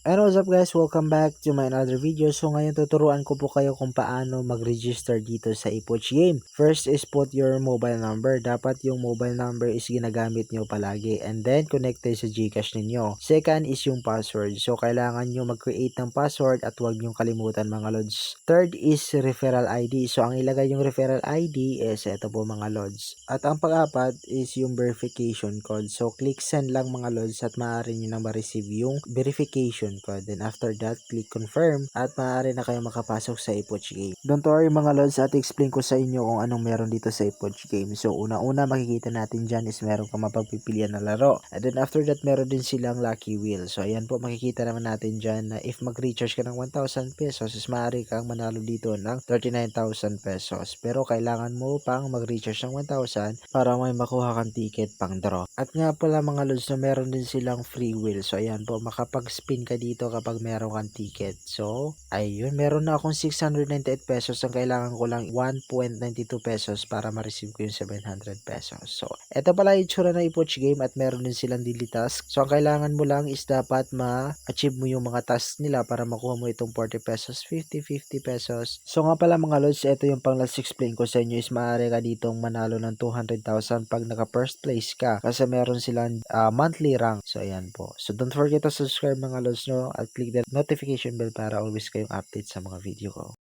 And what's up guys, welcome back to my another video. So ngayon tuturuan ko po kayo kung paano mag-register dito sa ePoch Game. First is put your mobile number. Dapat yung mobile number is ginagamit nyo palagi. And then connected sa GCash ninyo. Second is yung password. So kailangan nyo mag-create ng password at huwag nyo kalimutan mga lods. Third is referral ID. So ang ilagay yung referral ID is ito po mga lods. At ang pang-apat is yung verification code. So click send lang mga lods at maaari nyo na ma-receive yung verification code. Then after that, click confirm at maaari na kayo makapasok sa ePoch Game. Don't worry mga lods, at explain ko sa inyo kung anong meron dito sa ePoch Game. So una-una makikita natin dyan is meron kang mapagpipilian na laro. And then after that, meron din silang lucky wheel. So ayan po, makikita naman natin dyan na if mag-recharge ka ng 1,000 pesos is maaari kang manalo dito ng 39,000 pesos. Pero kailangan mo pang mag-recharge ng 1,000 para may makuha kang ticket pang draw. At nga pala mga lods na meron din silang free wheel. So ayan po, makapag-spin ka dito kapag meron kang ticket. So ayun, meron na akong 698 pesos. Ang kailangan ko lang 1.92 pesos para ma-receive ko yung 700 pesos. So eto pala yung itsura ng ePoch Game at meron din silang daily task. So ang kailangan mo lang is dapat ma-achieve mo yung mga tasks nila para makuha mo itong 40 pesos, 50, 50 pesos. So nga pala mga lods, ito yung pang last explain ko sa inyo is maaari ka ditong manalo ng 200,000 pag naka first place ka kasi meron silang monthly rank. So ayan po. So don't forget to subscribe mga lods no at click the notification bell para always kayong update sa mga video ko.